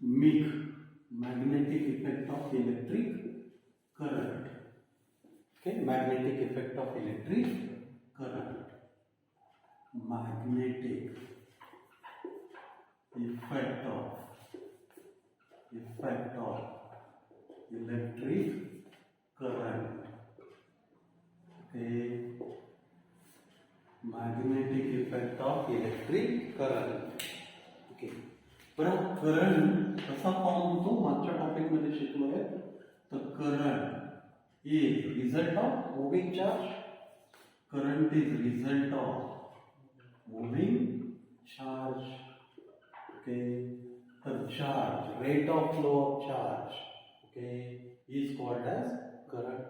MIC, magnetic effect of electric current. Okay, magnetic effect of electric current. Magnetic effect of electric current. Okay, magnetic effect of electric current. Okay, बरं current कसा form होतो मागच्या topic मध्ये शिकलोय. तर current is result of moving charge. Current is result of moving charge. Okay, तर charge, rate of flow of charge, okay, is called as current.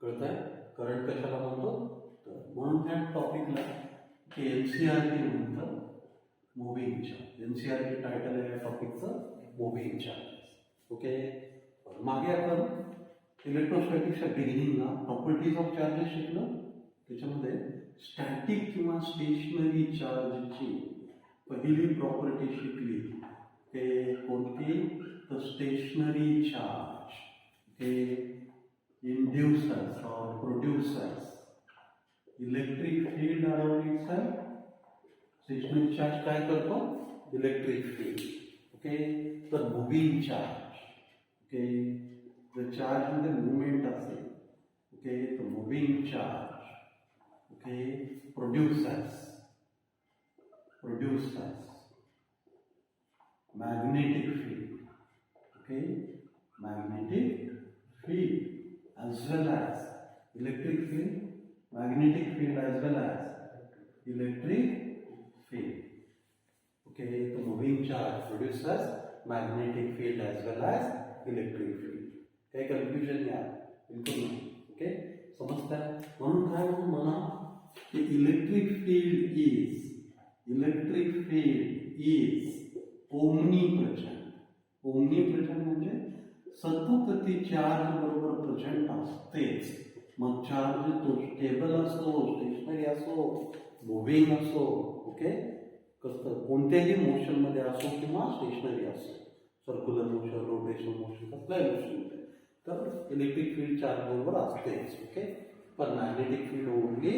कळतंय current कशाला म्हणतो. तर म्हणून त्या टॉपिकला एनसीईआरटी म्हणतात मूव्हिंग चार्ज. एनसीईआरटी टायटल आहे या टॉपिकचं मूव्हिंग चार्जेस. ओके, मागे आपण इलेक्ट्रोस्टॅटिक्सच्या बिगिनिंगला प्रॉपर्टीज ऑफ चार्जेस शिकलो. त्याच्यामध्ये स्टॅटिक किंवा स्टेशनरी चार्जची पहिली प्रॉपर्टी शिकली. ते कोणती. तर stationary charge. Okay, induces or produces electric field around itself. Stationary charge काय करतो. Electric field. ओके, तर मूव्हिंग चार्ज. ओके, जर चार्ज मध्ये मुवमेंट असेल. ओके, तर moving charge. Okay, produces magnetic field. Okay, magnetic field as well as electric field, magnetic field as well as electric field. Okay, the moving charge produces magnetic field as well as electric field. काही confusion या बिलकुल नाही. Okay, समजताय. म्हणून काय म्हणा की electric field is ओमनीप्रेझेंट. Omnipresent म्हणजे सतत ती चार्ज बरोबर प्रेझेंट असतेच. मग चार्ज तो स्टेबल असो, स्टेशनरी असो, मुव्हिंग असो. ओके, कसं कोणत्याही मोशन मध्ये असो किंवा स्टेशनरी असो, सर्क्युलर मोशन, रोटेशनल मोशन, कसल्याही मोशन मध्ये, तर इलेक्ट्रिक फील्ड चार्ज बरोबर असतेच. ओके, पण magnetic field only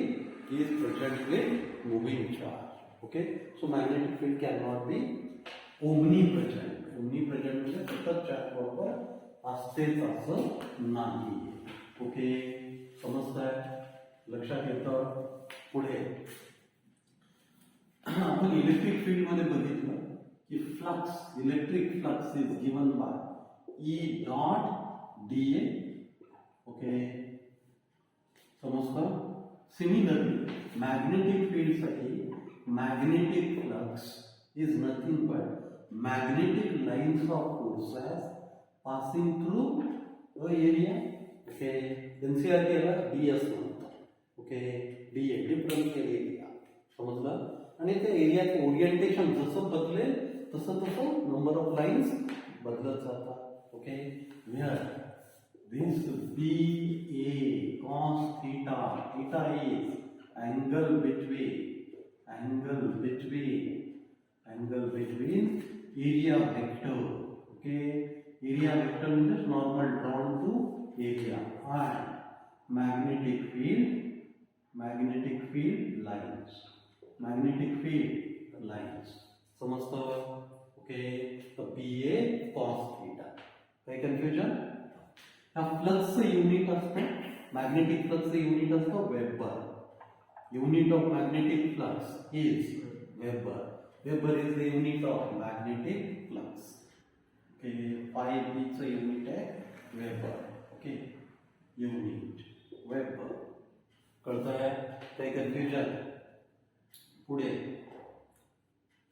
is present with moving charge. Okay, so magnetic field can not be omnipresent. Omnipresent म्हणजे सतत चार्ज बरोबर असतेच असं नाही. ओके, समजताय, लक्षात येतं. पुढे आपण इलेक्ट्रिक फील्ड मध्ये बघितलं की flux, electric flux is given bye E dot D A. Okay, समजतं. सिमिलरली मॅग्नेटिक फील्ड साठी magnetic flux is nothing but magnetic lines of forces passing through the area. Okay, NCERT ला DS म्हणतात. Okay, DA differential area. समजलं. आणि त्या एरियाचे orientation जसं बदलेल तसं नंबर ऑफ लाईन्स बदलत जातात. Okay, here this BA cos theta, theta is angle between area vector. Okay, area vector means normal drawn to area and magnetic lines. समजतं. Okay, तर BA cos theta. काही confusion. हा फ्लक्सचं unit असतं. Magnetic फ्लक्सचं unit असतं weber. Unit of magnetic flux is weber. Weber is the unit of magnetic flux. Okay, phi b चं unit आहे weber. Okay, unit weber. कळतंय. काही कन्फ्युजन. पुढे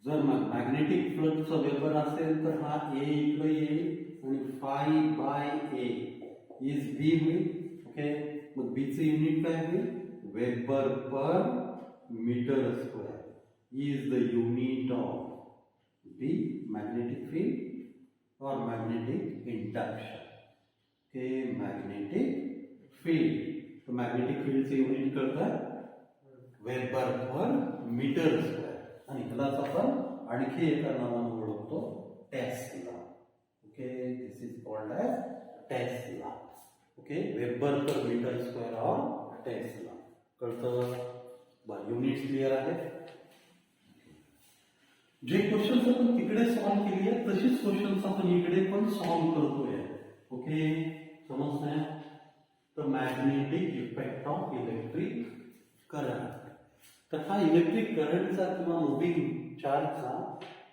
जर मॅग्नेटिक फ्लक्सचं वेबर असेल तर हा ए इकडे येईल आणि phi by A is B होईल. ओके, मग बी चं युनिट काय होईल. Weber per metre square is the unit of the magnetic field or magnetic induction. Okay, magnetic field. तो magnetic field चे युनिट करता वेबर पर मीटर स्क्वेअर. आणि ह्यालाच आपण आणखी एका नावाने ओळखतो tesla. Okay, this is called as tesla. Okay, weber per metre square or tesla. कळतं? बरं, युनिट्स क्लिअर आहेत. जे क्वेश्चन्स आपण तिकडे सॉल्व्ह केली आहे तशीच क्वेश्चन्स आपण इकडे पण सॉल्व्ह करतोय. ओके, समजतंय? The magnetic effect of electric current. तर हा इलेक्ट्रिक करंटचा किंवा मुव्हिंग चार्जचा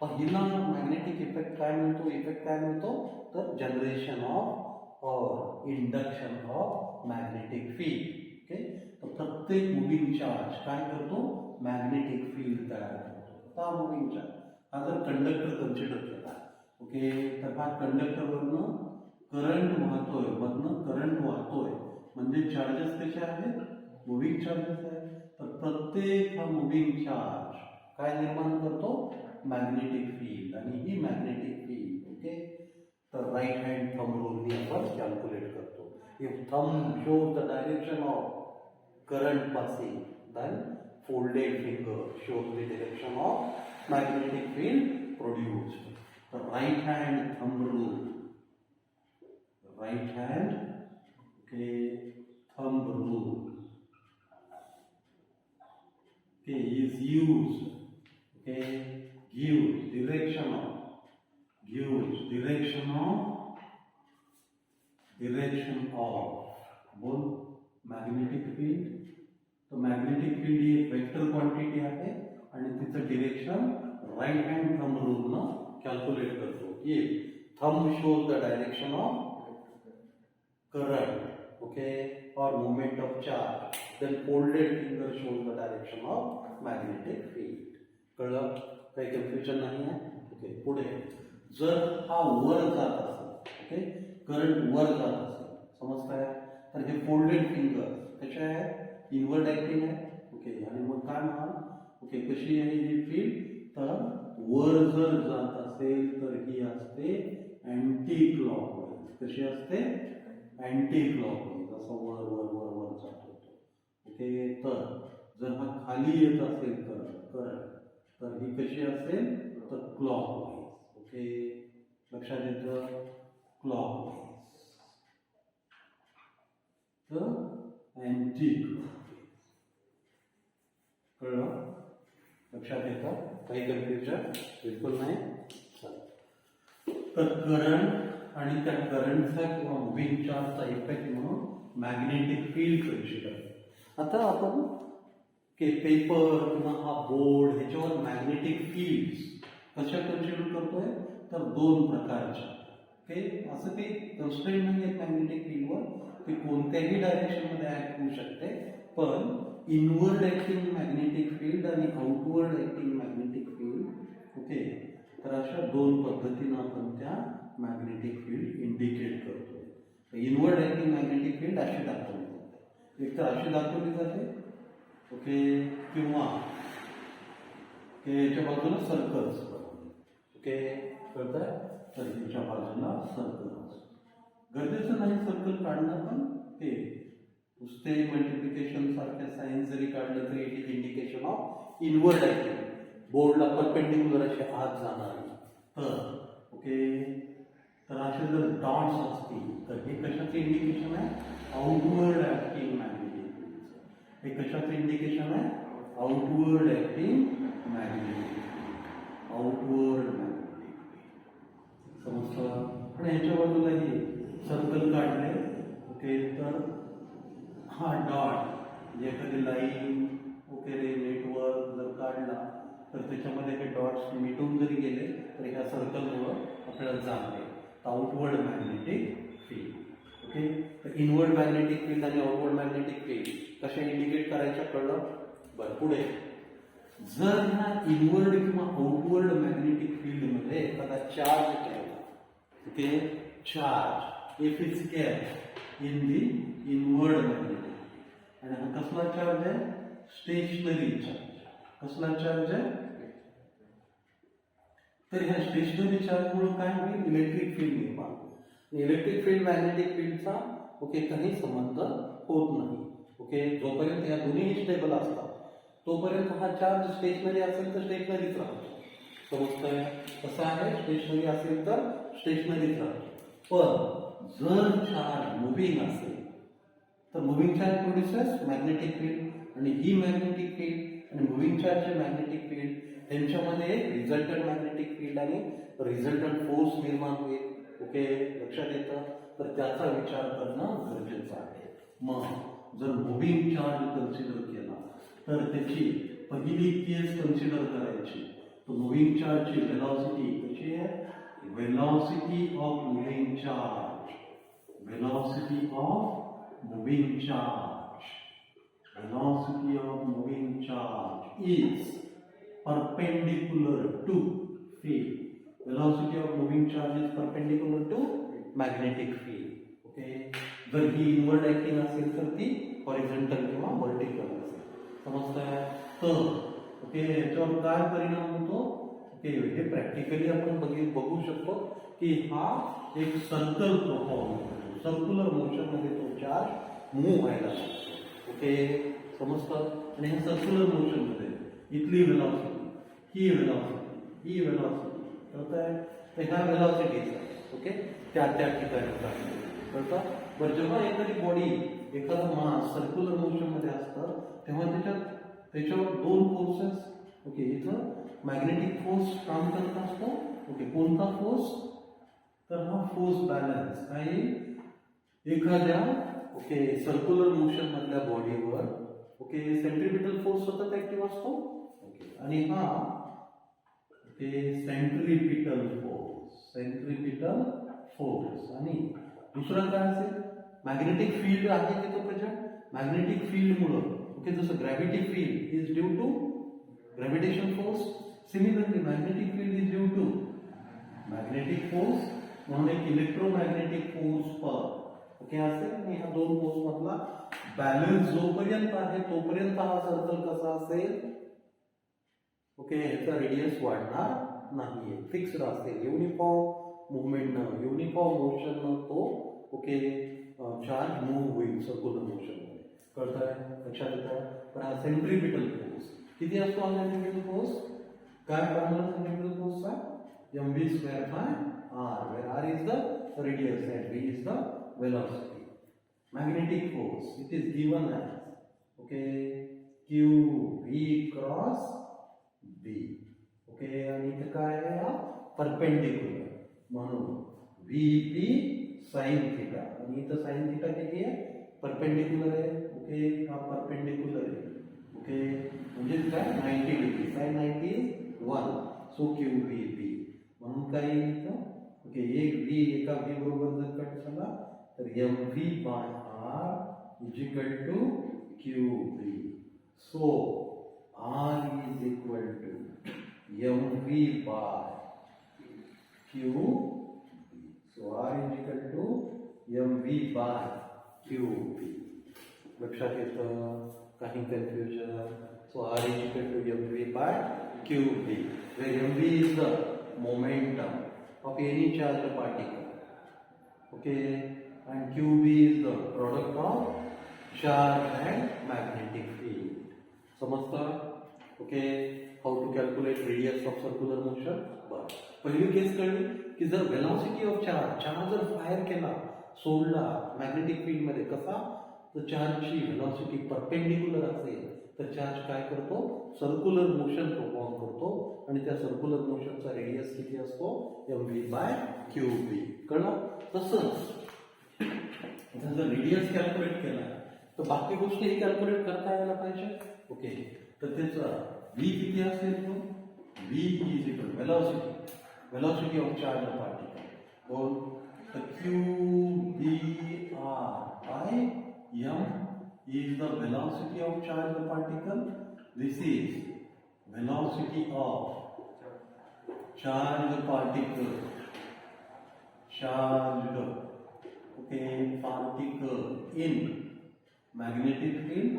पहिला मॅग्नेटिक इफेक्ट काय म्हणतो? इफेक्ट काय म्हणतो? तर जनरेशन ऑफ और induction of magnetic field. Okay, तर प्रत्येक मुव्हिंग चार्ज काय करतो? मॅग्नेटिक फील्ड तयार करतो. हा मुव्हिंग चार्ज हा जर कंडक्टर कन्सिडर केला. ओके, तर हा कंडक्टरवरनं करंट वाहतोय, मधनं करंट वाहतोय, म्हणजे चार्जेस कसे आहेत? मुव्हिंग चार्जेस आहेत. तर प्रत्येक हा मुव्हिंग चार्ज काय निर्माण करतो? Magnetic field. आणि ही मॅग्नेटिक फील्ड ओके, तर राईट हँड थंब रूलनी आपण कॅल्क्युलेट करतो. If thumb shows the direction of current passing, then folded finger shows the direction of magnetic field produced. The right hand thumb rule, the right hand okay thumb rule okay is used, okay, gives direction of both magnetic field. तो magnetic field ही एक vector quantity आहे आणि तिचं direction right hand thumb रूलनं calculate करतो. की thumb shows the direction of current okay और movement of charge, then folded finger shows the direction of magnetic field. कळलं? काही कन्फ्युजन नाही आहे. ओके, पुढे जर हा वर जात असेल, ओके, करंट वर जात असेल, समजताय? तर हे फोल्डेड फिंगर कसे आहे? इनवर्ड ऍक्टिंग आहे. ओके, आणि मग काय म्हणाल? ओके, कशी आहे ही फील्ड? तर वर जर जात असेल तर ही असते अँटी क्लॉकवाईज. कशी असते? Anti clockwise. असं वर वर वर वर जात होतो. ओके, तर जर हा खाली येत असेल तर करंट, तर ही कशी असेल? तर क्लॉकवाईज. ओके, लक्षात येतं? क्लॉकवाईज. तर अँटी क्लॉकवाईज. कळलं? लक्षात येतं? काही कन्फ्युजन बिलकुल नाही. तर करंट आणि त्या करंटचा किंवा मुव्हिंग चार्जचा इफेक्ट म्हणून मॅग्नेटिक फील्ड कन्सिडर. आता आपण पेपर किंवा हा बोर्ड ह्याच्यावर मॅग्नेटिक फील्ड कशा कन्सिडर करतोय? तर दोन प्रकारच्या. ओके, असं काही कन्स्ट्रेंट नाही आहे मॅग्नेटिक फील्डवर. ते कोणत्याही डायरेक्शनमध्ये ऍक्ट होऊ शकते. पण इनवर्ड ऍक्टिंग मॅग्नेटिक फील्ड आणि outward acting magnetic field. Okay, तर अशा दोन पद्धतीनं आपण त्या मॅग्नेटिक फील्ड इंडिकेट करतो. इनवर्ड ऍक्टिंग मॅग्नेटिक फील्ड अशी दाखवली जाते. एक तर अशी दाखवली जाते, ओके, किंवा याच्या बाजूला सर्कल्स. ओके, कळतंय? तर याच्या बाजूला सर्कल्स. गरजेचं नाही सर्कल काढणं, पण ते नुसते मल्टिप्लिकेशन सारख्या साईन्स जरी काढलं तरी it is indication of inward acting. बोर्डला perpendicular असे आत जाणार. तर ओके, तर असे जर डॉट्स असतील तर हे कशाचं इंडिकेशन आहे? Outward acting magnetic field. हे कशाचं इंडिकेशन आहे? Outward acting magnetic field. Outward magnetic field. समजतं? आणि ह्याच्या बाजूलाही सर्कल काढले. ओके, तर हा डॉट जे एखादी लाईन ओके नेटवर्क जर काढला तर त्याच्यामध्ये हे डॉट्स मिटून जरी गेले तर ह्या सर्कलमुळं आपल्याला जाणते आउटवर्ड मॅग्नेटिक फील्ड. ओके, तर इनवर्ड मॅग्नेटिक फील्ड आणि आउटवर्ड मॅग्नेटिक फील्ड कशा इंडिकेट करायच्या? कळलं? बरं, पुढे जर ह्या इनवर्ड किंवा आउटवर्ड मॅग्नेटिक फील्डमध्ये एखादा चार्ज केला, okay, charge if is kept in the inward magnetic, आणि हा कसला चार्ज आहे? Stationery charge. कसला चार्ज आहे? तर ह्या स्टेशनरी चार्जमुळे काय होईल? इलेक्ट्रिक फील्ड निर्माण होईल. इलेक्ट्रिक फील्ड मॅग्नेटिक फील्डचा ओके काही संबंध होत नाही. ओके, जोपर्यंत या दोन्ही स्टेबल असतात तोपर्यंत हा चार्ज स्टेशनरी असेल तर स्टेशनरीच राहतो. समजतंय? कसं आहे? स्टेशनरी असेल तर स्टेशनरीच राहतो. पण जर चार्ज मुव्हिंग असेल तर moving charge produces magnetic field आणि ही मॅग्नेटिक फील्ड आणि मुव्हिंग चार्जचे मॅग्नेटिक फील्ड त्यांच्यामध्ये एक रिझल्टंट मॅग्नेटिक फील्ड आणि रिझल्टंट फोर्स निर्माण होईल. ओके, लक्षात येतं. तर त्याचा विचार करणं गरजेचं आहे. मग जर मुव्हिंग चार्ज कन्सिडर केला तर त्याची पहिली केस कन्सिडर करायची. तर मुव्हिंग चार्जची वेलॉसिटी कशी आहे? Velocity of moving charge, velocity of moving charge, velocity of moving charge is perpendicular to field. Velocity of moving charge is perpendicular to magnetic field. Okay, जर ही inward acting असेल तर ती horizontal किंवा vertical असेल. समजतंय? तर ओके, याच्यावर काय परिणाम होतो? ओके, हे प्रॅक्टिकली आपण बघू शकतो की हा एक सर्कल परफॉर्म करतो. सर्क्युलर मोशन मध्ये तो चार्ज मूव्ह व्हायला लागतो. ओके, समजतं? आणि ह्या सर्क्युलर मोशन मध्ये इथली वेलॉसिटी, ही वेलॉसिटी, ही वेलॉसिटी कळतंय? तर ह्या वेलॉसिटीज ओके त्या त्या ठिकाणी कळतं. बरं, जेव्हा एखादी बॉडी एखादं मास सर्क्युलर मोशन मध्ये असतं तेव्हा त्याच्यावर दोन फोर्सेस ओके इथं मॅग्नेटिक फोर्स काम करत असतो. ओके, कोणता फोर्स? तर हा फोर्स बॅलन्स काही एखाद्या ओके सर्क्युलर मोशन मधल्या बॉडीवर ओके सेंट्रिपिटल फोर्स सतत ऍक्टिव्ह असतो. ओके, आणि हा okay centripetal force, centripetal force. आणि दुसरा काय असेल? मॅग्नेटिक फील्ड आहे तिथं प्रेझेंट. मॅग्नेटिक फील्ड मुळे ओके जसं gravity field is due to gravitation force, similarly magnetic field is due to magnetic force. म्हणून एक इलेक्ट्रोमॅग्नेटिक फोर्स पर ओके असेल. आणि ह्या दोन फोर्स मधला बॅलन्स जोपर्यंत आहे तोपर्यंत हा सर्कल कसा असेल? ओके, ह्याचा रेडियस वाढणार नाहीये, फिक्स्ड असेल. युनिफॉर्म मुवमेंटनं, युनिफॉर्म मोशननं तो ओके चार्ज मूव्ह होईल सर्क्युलर मोशन मध्ये. कळतंय? लक्षात येतं? पण हा सेंट्रिपिटल फोर्स किती असतो? हा सेंट्रिपिटल फोर्स काय फॉर्म्युला सेंट्रिपिटल फोर्सचा? mv²/r, where r is the radius and v is the velocity. Magnetic force, it is given as okay qv cross b. okay, आणि इथे काय आहे? हा परपेंडिक्युलर म्हणून vp sin theta. आणि इथं sin theta किती आहे? परपेंडिक्युलर आहे. ओके, हा परपेंडिक्युलर आहे. ओके, म्हणजे काय 90 degree. sin 90 is 1, so qvb. म्हणून काय येईल इथं? ओके, एक v एका v बरोबर जर कट झाला तर mv/r is equal to qv. So r is equal to mv/qv. So r is equal to mv/qv. लक्षात येतं? काही confusion? So r is equal to mv/qv, where mv is the momentum of any charged particle. Okay, and qb is the product of charge and magnetic field. समजतं? Okay, how to calculate radius of circular motion? बरं, पहिली केस कळली की जर velocity of charge जर fire केला, सोडला magnetic field मध्ये कसा, तर चार्जची वेलॉसिटी परपेंडिक्युलर असेल तर चार्ज काय करतो? सर्क्युलर मोशन परफॉर्म करतो. आणि त्या सर्क्युलर मोशनचा रेडियस किती असतो? mv/qb. कळलं? तसंच जर रेडियस कॅल्क्युलेट केला तर बाकी गोष्टीही कॅल्क्युलेट करता यायला पाहिजे. ओके, तर त्याचा v किती असेल? तो v is equal velocity, velocity of charge particle. बोल, तर qbr by m is the velocity of charged particle. This is velocity of charged particle, okay, particle in magnetic field.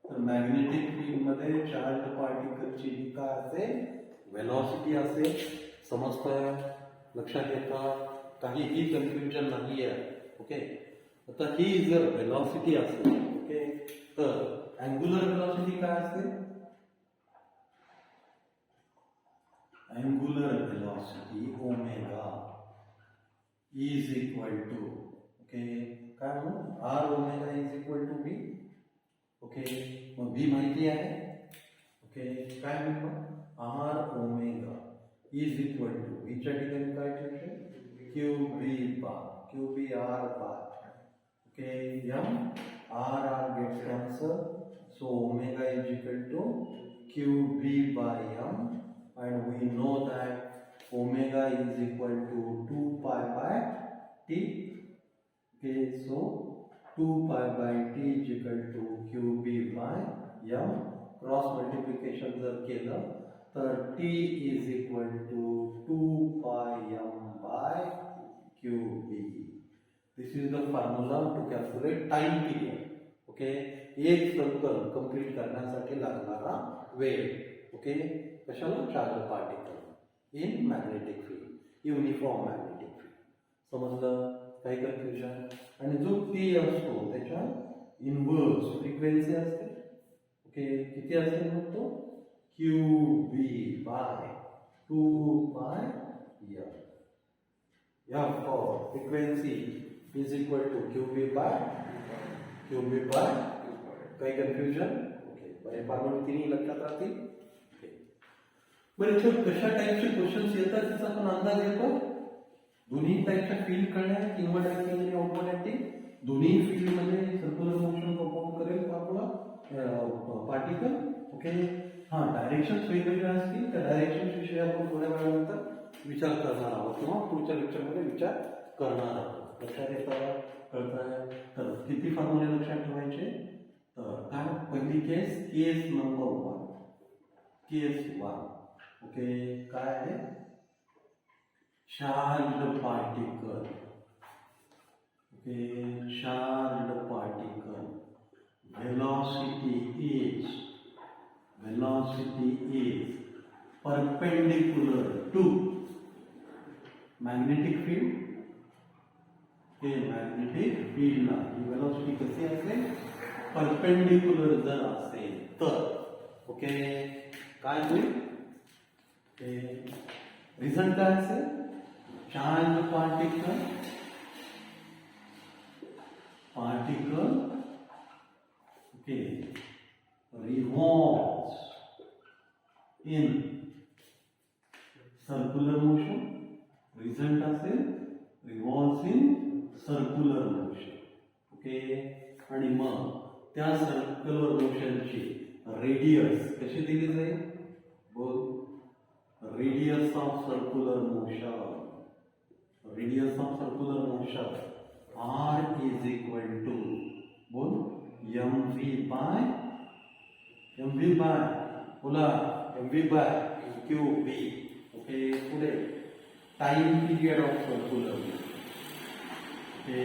तर मॅग्नेटिक फील्ड मध्ये charge पार्टिकलची जी काय असेल? Velocity असेल. समजतंय? लक्षात येतं? काहीही कन्फ्युजन नाही आहे. ओके, आता ही जर वेलॉसिटी असेल ओके तर अँग्युलर वेलॉसिटी काय असेल? Angular velocity omega is equal to okay काय म्हणू R omega is equal to B okay मग बी माहिती आहे ओके काय म्हणतो R omega is equal to बीच्या ठिकाणी काय ठेवते Q B bar Q B R bar okay M R R gets cancel so omega is equal to Q B by M and we know that omega is equal to 2 pi by t okay so 2 pi by t is equal to qb by m cross multiplication जर केलं तर t is equal to 2 pi m by qb this is the formula to calculate time period okay एक circle complete करण्यासाठी लागणारा वेळ okay कशाला charge particle in magnetic field uniform magnetic field समजलं काही कन्फ्युजन आणि जो टी असतो त्याच्या इनवर्स फ्रिक्वेन्सी असते ओके किती असते मग तो Q B by 2 by F for frequency is equal to Q B by काही कन्फ्युजन ओके फॉर्म्युला तिन्ही लक्षात राहतील बरं कशा टाईपचे क्वेश्चन्स येतात त्याचा पण अंदाज येतो दोन्ही टाईपच्या फील्ड कळण्यात इन्व्हर्टर आणि ऑटोमॅटिक दोन्ही फील्ड मध्ये सर्क्युलर मोशन परफॉर्म करेल आपला पार्टिकल ओके हा डायरेक्शन्स वेगवेगळ्या असतील त्या डायरेक्शन्स विषयी आपण थोड्या वेळानंतर विचार करणार आहोत किंवा पुढच्या लेक्चरमध्ये विचार करणार आहोत लक्षात येतं कळतं तर किती फॉर्म्युले लक्षात ठेवायचे तर काय पहिली केस नंबर 1 केस 1 ओके काय आहे charged particle okay charged particle velocity is perpendicular to magnetic field okay magnetic field ला ही velocity कशी असेल परपेंडिक्युलर जर असेल तर ओके काय होईल रिझल्ट काय असेल charge particle okay revolves in circular motion result असेल revolves in circular motion okay आणि मग त्या सर्क्युलर मोशनची रेडियस कशी दिली जाईल बोल radius of circular motion r is equal to बोल mv by बोला mv by qb ओके पुढे time period of circular okay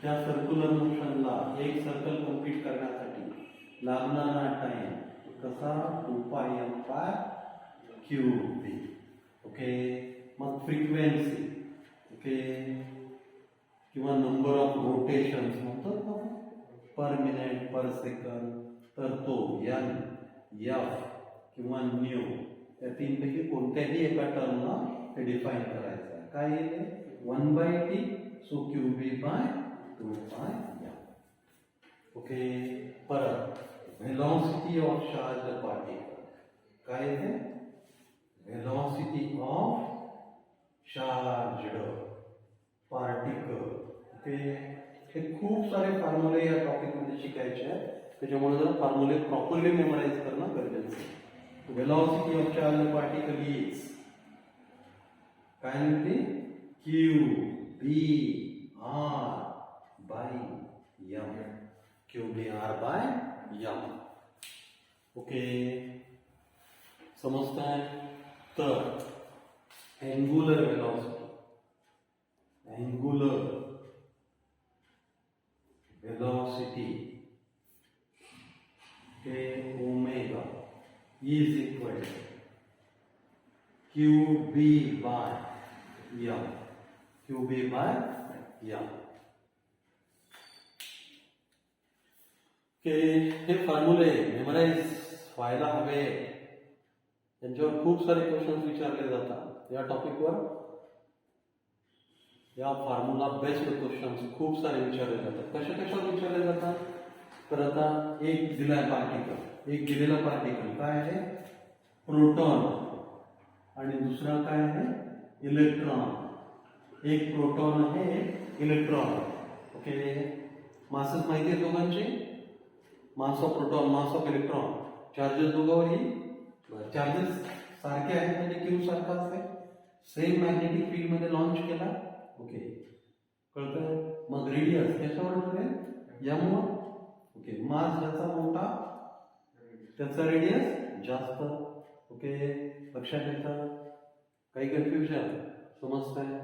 त्या सर्क्युलर मोशनला एक सर्कल कंप्लीट करण्यासाठी लागणारा टाइम कसा 2 pi m by qb okay मग फ्रिक्वेन्सी ओके किंवा नंबर ऑफ रोटेशन्स म्हणतात ना पर मिनिट पर सेकंद तर तो n f किंवा न्यू या तीनपैकी कोणत्याही एका टर्मला हे डिफाइन करायचं आहे काय येते 1/t so qb by 2 pi m okay परत velocity of charged particle काय येते velocity of charged particle okay हे खूप सारे फॉर्म्युले या टॉपिक मध्ये शिकायचे आहेत त्याच्यामुळे जर फॉर्म्युले प्रॉपरली मेमोराइज करणं गरजेचं आहे velocity of charged particle is काय म्हणते q b r by m q b r by m okay समजताय तर angular velocity omega is equal to qb by m qb by m हे फॉर्म्युले मेमोराइज व्हायला हवे त्यांच्यावर खूप सारे क्वेश्चन्स विचारले जातात या टॉपिकवर या फॉर्म्युला बेस्ड क्वेश्चन्स खूप सारे विचारले जातात. कशावर विचारले जातात? तर आता एक दिलाय पार्टिकल, एक दिलेला पार्टिकल काय आहे? प्रोटॉन, आणि दुसरा काय आहे? इलेक्ट्रॉन. एक प्रोटॉन आहे, एक इलेक्ट्रॉन. ओके, मासेस माहिती आहे दोघांचे? Mass of proton, mass of electron. Charges दोघांवरही चार्जेस सारखे आहेत, म्हणजे क्यू सारखा असते. सेम मॅग्नेटिक फील्ड मध्ये लॉन्च केला. ओके, कळतंय? मग रेडियस कशावर ठरेल? एम वर. ओके, मास ज्याचा मोठा त्याचा रेडियस जास्त. ओके, लक्षात येतं? काही कन्फ्युजन? समजतंय?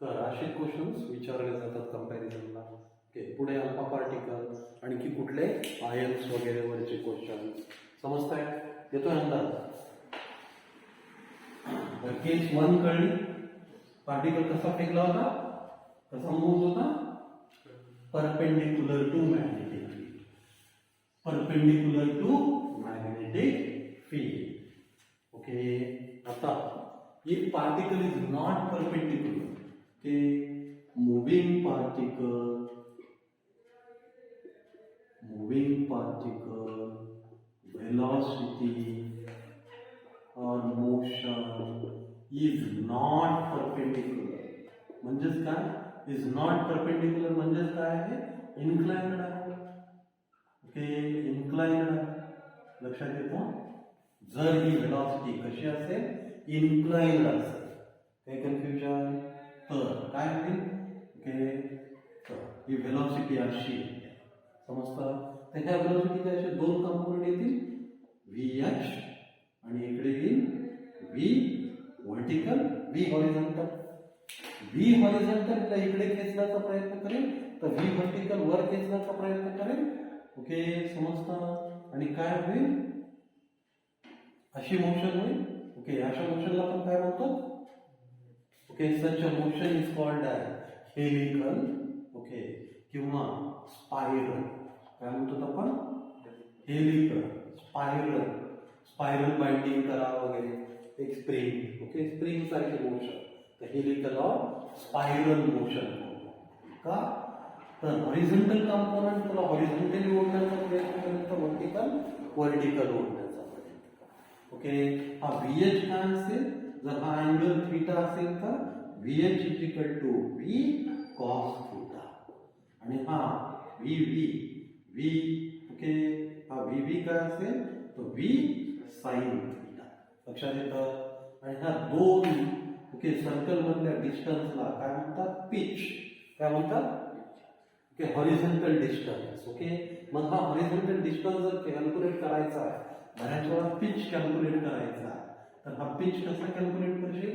तर असे क्वेश्चन्स विचारले जातात कंपॅरिझनला. ओके, पुढे अल्फा पार्टिकल, आणखी कुठले आयन्स वगैरे वरचे क्वेश्चन्स. समजताय? येतोय अंदाज? केस 1 कळली. पार्टिकल कसा फेकला होता, कसा मूव्ह होता? Perpendicular to magnetic field. Perpendicular to magnetic field. Okay, आता if particle is not perpendicular, okay, moving particle velocity or motion is not perpendicular. म्हणजेच काय? is not perpendicular म्हणजेच काय आहे? inclined आहे. ओके, inclined आहे. लक्षात येतं? जर ही वेलॉसिटी कशी असेल? इन्क्लाइन्ड असेल. काही कन्फ्युजन? तर काय होईल? ओके, तर ही वेलॉसिटी अशी समजतं. तर ह्या वेलॉसिटीचे असे दोन कंपोनंट येतील, व्ही एच, आणि इकडे येईल V vertical, V horizontal. V horizontal इकडे खेचण्याचा प्रयत्न करेल, तर व्ही व्हर्टिकल वर खेचण्याचा प्रयत्न करेल. ओके, समजतं? आणि काय होईल? अशी मोशन होईल. ओके, अशा मोशनला आपण काय म्हणतो? Okay, such a motion is called helical. Okay, किंवा स्पायरल. काय म्हणतो आपण? Helical, spiral. स्पायरल बाइंडिंग करा वगैरे, एक स्प्रिंग. ओके, स्प्रिंग सारखे मोशन, तर हेलिकल और स्पायरल मोशन. का? तर हॉरिझॉन्टल कंपोनंट तुला हॉरिझॉन्टली ओढण्याचा प्रयत्न करेल, तर वर्टिकल ओढण्याचा. ओके, हा VH काय असेल? जर हा अँगल थीटा असेल तर VH is equal to V cos theta, आणि हा VV, ओके, हा VV काय असेल? तो V sin थीटा. लक्षात येतं? आणि ह्या दोन ओके सर्कल मधल्या डिस्टन्सला काय म्हणतात? पिच. काय म्हणतात? Okay, horizontal distance. ओके, मग हा हॉरिझॉन्टल डिस्टन्स जर कॅल्क्युलेट करायचा आहे, बऱ्याच वेळा पिच कॅल्क्युलेट करायचा, तर हा पिच कसा कॅल्क्युलेट करशील?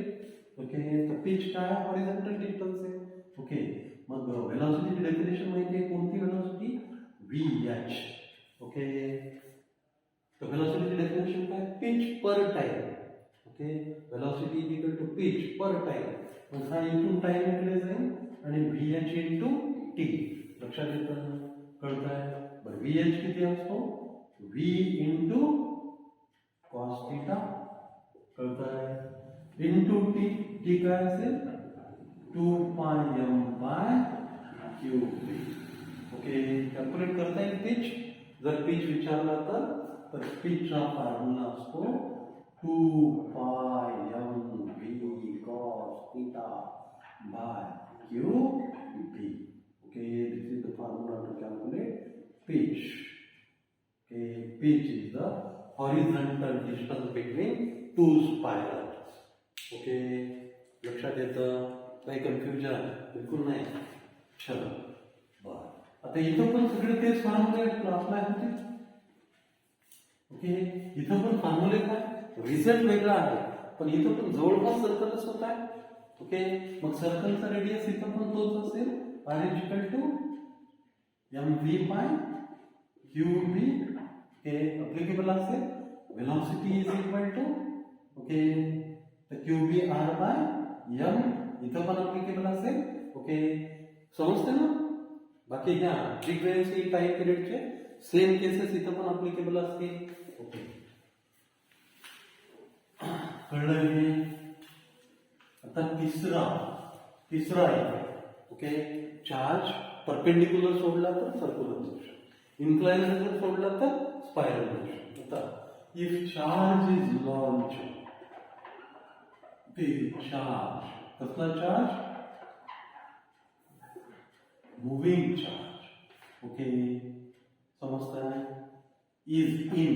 ओके, तर पिच काय? हॉरिझॉन्टल डिस्टन्स आहे. ओके, मग वेलॉसिटीची डेफिनेशन माहिती आहे? कोणती वेलॉसिटी? VH. ओके, तर वेलॉसिटीची डेफिनेशन काय? Pitch per time. Okay, velocity is equal to pitch per time. मग हा इथून टाइम इकडे जाईल, आणि VH इंटू टी. लक्षात येतं? कळतंय? बरं, VH किती असतो? V into cos theta. कळतंय? Into T. टी काय असेल? 2 pi m by Q B. Okay, calculate करता येईल पिच. जर पिच विचारला तर पिचचा फॉर्म्युला असतो 2 pi m v cos theta by cube b. Okay, this is the formula to calculate pitch. Okay, pitch is the horizontal distance between two spirals. Okay, लक्षात येतं? काही confusion? बिलकुल नाही. चलो, बरं. आता इथं पण सगळे तेच फॉर्म्युले अप्लाय होते. ओके, इथं पण फॉर्म्युले काय? रिझल्ट वेगळा आहे, पण इथं पण जवळपास सर्कलच होत आहे. ओके, मग सर्कलचा रेडियस इथं पण तोच असेल, r is equal to mv by qb. Okay, applicable असेल. Velocity is equal to okay, तर qb r by m इथं पण अप्लिकेबल असेल. ओके, समजते ना? बाकी ह्या फ्रिक्वेन्सी टाइम पिरियडचे सेम केसेस इथं पण अप्लिकेबल असतील. ओके, कळलं हे? आता तिसरा तिसरा इफेक्ट, ओके, चार्ज परपेंडिक्युलर सोडला तर सर्क्युलर मोशन, इन्क्लाइन जर सोडला तर स्पायरल मोशन. आता इफ चार्ज इज लॉन्च, ते चार्ज कसला चार्ज, मूविंग चार्ज, ओके, समजताय, is in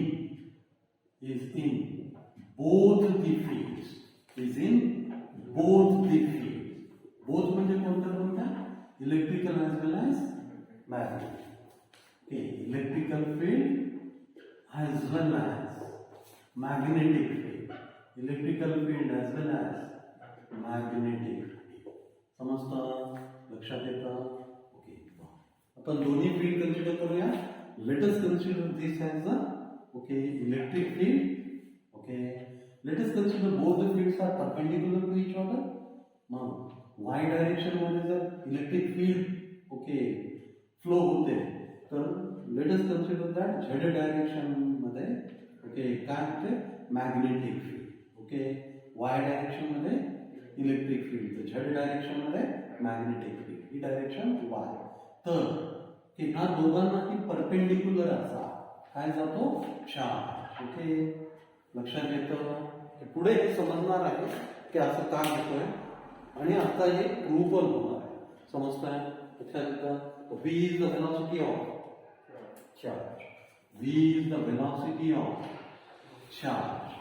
both the fields, is in both the fields. Both म्हणजे कोणत्या, electrical as well as magnetic. Okay, electrical field as well as magnetic field, electrical field as well as magnetic field. समजतं, लक्षात येतं. Okay, आपण दोन्ही field consider करूया. Let us consider this as a, okay, electric field. Okay, let us consider both the fields are perpendicular to each other. Now, y direction मध्ये जर electric field, okay, flow होते, तर let us consider that z direction मध्ये, okay, काय होते, magnetic field. Okay, y direction मध्ये electric field, z direction मध्ये magnetic field, ही direction y. तर ह्या दोघांनाही परपेंडिक्युलर असा काय जातो, चार्ज. ओके, लक्षात येतं. पुढे हे समजणार आहे की असं का होतोय आणि आता हे प्रूव्ह पण होणार आहे. समजताय, लक्षात येतं. v is the velocity of charge, v is the velocity of charge.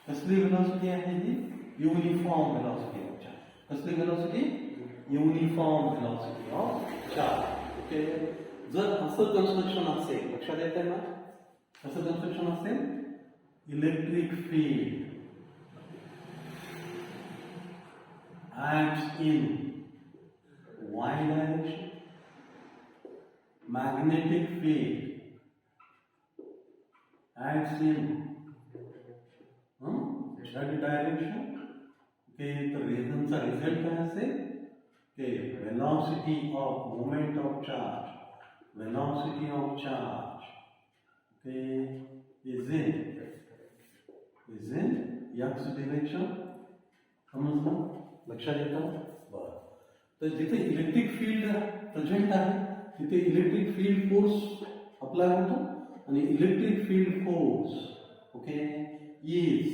कसली वेलोसिटी आहे ही, युनिफॉर्म वेलोसिटी ऑफ चार्ज. कसली velocity, uniform velocity of charge. Okay, जर असं कन्स्ट्रक्शन असेल, लक्षात येतंय ना, कसं कन्स्ट्रक्शन असेल, electric field acts in y direction, magnetic field acts in z direction. Okay, तर रेझनचा रिझल्ट काय असेल, okay, velocity of movement of charge, velocity of charge, okay, is in x direction. समजलं, लक्षात येतं. बरं, तर जिथे इलेक्ट्रिक फील्ड प्रेझेंट आहे तिथे इलेक्ट्रिक फील्ड फोर्स अप्लाय होतो आणि electric field force, okay, is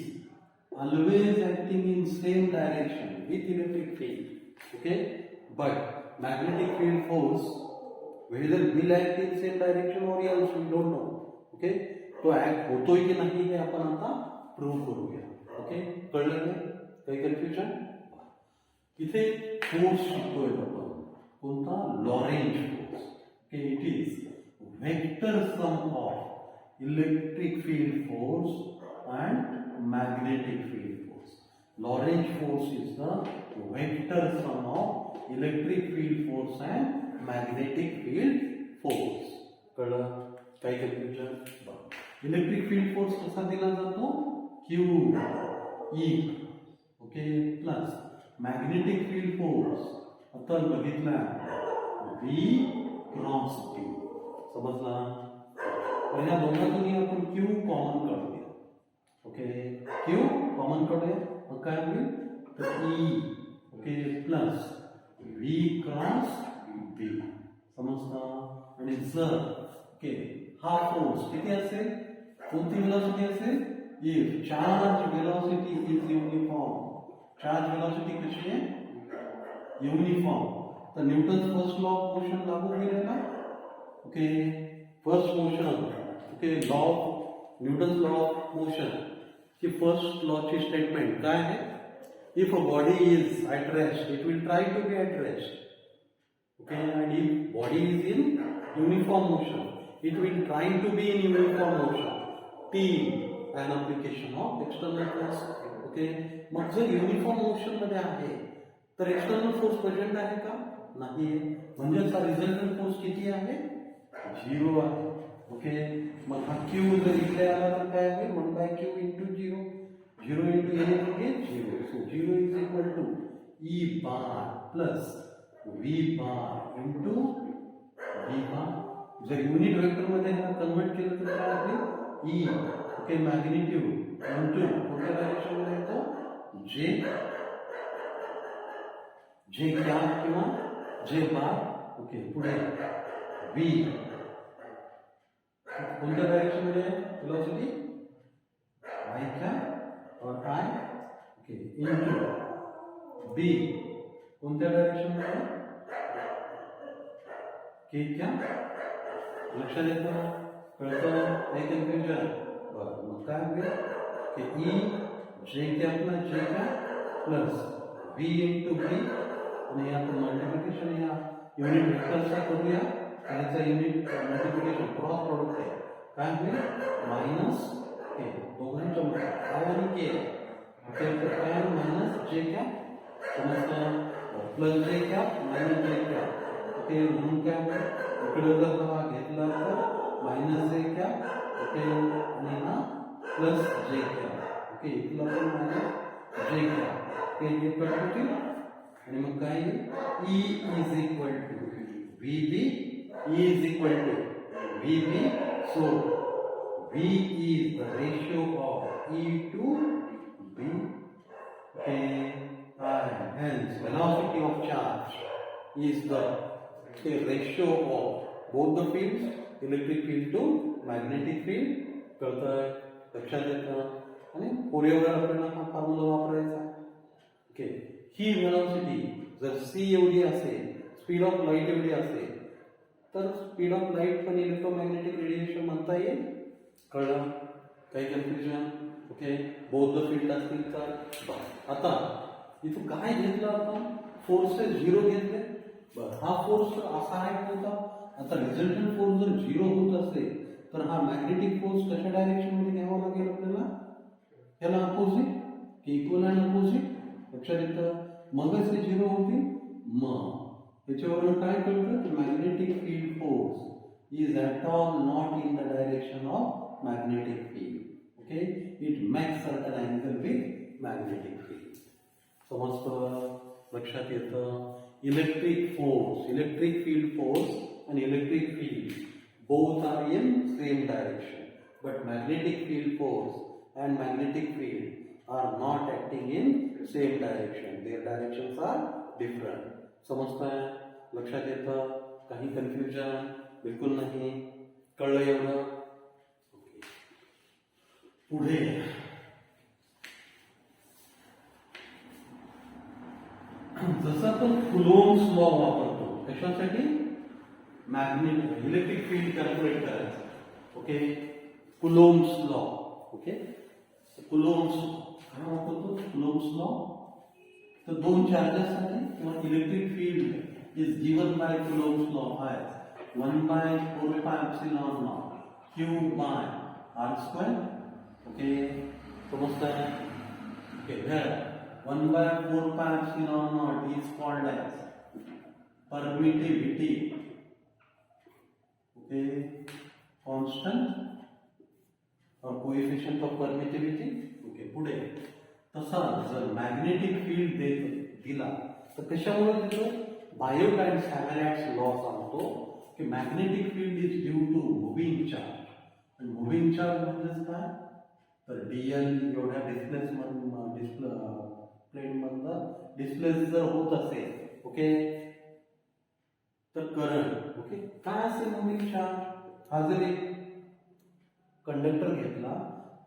always acting in same direction with electric field. Okay, but magnetic field force whether will act in same direction or else we don't know. Okay, तो act होतोय की नाही हे आपण आता prove करूया. Okay, कळलं नाही, काही कन्फ्युजन. इथे फोर्स शिकतोय आपण, कोणता, Lorentz force. Okay, it is vector sum of electric field force and magnetic field force. Lorentz force is the vector sum of electric field force and magnetic field force. कळलं, काही confusion. Electric field force कसा दिला जातो, Q E, okay, plus magnetic field force आता बघितला V cross T. समजला, पहिल्या दोघांतूनही आपण क्यू कॉमन काढूया. ओके, क्यू कॉमन काढूया, मग काय होईल, तर E, okay, plus V cross बी. समजता, आणि जर, ओके, हा फोर्स किती असेल, कोणती वेलोसिटी असेल, if charge velocity is uniform. Charge velocity कशी आहे, युनिफॉर्म, तर Newton's first law of motion लागू होईल ना. Okay, first motion, okay, law of Newton's law of motion ची फर्स्ट लॉची स्टेटमेंट काय आहे, if a body is at rest it will try to be at rest. Okay, and if body is in uniform motion it will try to be in uniform motion till an application of external force. Okay, मग जर uniform motion मध्ये आहे तर external force present आहे का, नाही आहे, म्हणजेच हा रिझल्टंट फोर्स किती आहे, 0 आहे. ओके, मग हा क्यू जर इकडे आला तर काय आहे, 1/q into 0, 0 into anything is 0. So 0 is equal to E bar plus V bar into V bar. जर युनिट वेक्टर मध्ये हा कन्वर्ट केलं तर काय आहे, E, ओके, मॅग्निट्यूड इंटू कोणत्या डायरेक्शन मध्ये येतो, J जे कॅप किंवा जे बार. ओके पुढे व्ही कोणत्या डायरेक्शन मध्ये वेलोसिटी वाय कॅप और आय. ओके इनटू बी कोणत्या डायरेक्शन मध्ये के कॅप. लक्षात येतं कळतं नाही कन्फ्युजन. बरं मग काय होईल की ई जे कॅपला J cap plus V into V आणि आता मल्टिप्लिकेशन या युनिट वेक्टरचा करूया. त्याचा युनिट मल्टिप्लिकेशन क्रॉस प्रोडक्ट आहे काय होईल मायनस के दोघांच्या मध्ये आय आणि के. ओके तर काय मायनस जे कॅप समजतं प्लस जे कॅप मायनस जे कॅप. ओके म्हणून काय इकडे जर हा घेतला तर मायनस जे कॅप. ओके आणि हा प्लस जे कॅप. ओके इथला पण मायनस जे कॅप हे कट होतील आणि मग काय E is equal to V B. E is equal to V B. So V is the ratio of E to B. Okay and hence velocity of charge is the ratio of both the fields, electric field to magnetic field. कळतंय लक्षात येतं आणि Fourier आपल्याला हा formula वापरायचा. Okay ही velocity जर C एवढी असेल स्पीड ऑफ लाईट एवढी असेल तर स्पीड ऑफ लाईट पण इलेक्ट्रोमॅग्नेटिक रेडिएशन म्हणता येईल. कळलं काही confusion. Okay both the field असतील तर. आता इथं काय घेतलं आपण फोर्सेस झिरो घेतले. बरं हा फोर्स तर असा आहे होता. आता रिझल्टंट फोर्स जर झिरो होत असेल तर हा मॅग्नेटिक फोर्स कशा डायरेक्शन मध्ये घ्यावा लागेल आपल्याला याला अपोजिट की इक्वल अँड अपोजिट. लक्षात येतं मगच हे झिरो होतील. मग याच्यावरून काय कळतं की magnetic field force is at all not in the direction of magnetic field. Okay it makes certain angle with magnetic field. समजतं लक्षात येतं. Electric force electric field force आणि electric field both are in same direction but magnetic field force and magnetic field are not acting in same direction. Their directions are different. समजतंय लक्षात येतं काही confusion बिलकुल नाही. कळलं एवढं. पुढे जसं आपण कुलोम्स लॉ वापरतो कशासाठी मॅग्नेट इलेक्ट्रिक फील्ड कॅल्क्युलेट करायचं. Okay Coulomb's law. Okay Coulomb's काय वापरतो कुलोम्स लॉ तर दोन चार्जेससाठी किंवा electric field is given by Coulomb's law आहे 1/4πε0 q by r². ओके समजतंय. ओके here 1/4πε0 is called as permittivity. Okay, constant or coefficient of permittivity. Okay, पुढे तसा जर मॅग्नेटिक फील्ड दिला तर कशामुळे देतो बायोटाइम्स हॅमरॅट्स लॉ सांगतो की magnetic field is due to moving charge. आणि मुव्हिंग चार्ज म्हणजे काय तर डीएल एवढ्या प्लेन मधनं डिस्प्लेस जर होत असेल. ओके तर करंट. ओके काय असेल मुव्हिंग चार्ज. हा जर एक कंडक्टर घेतला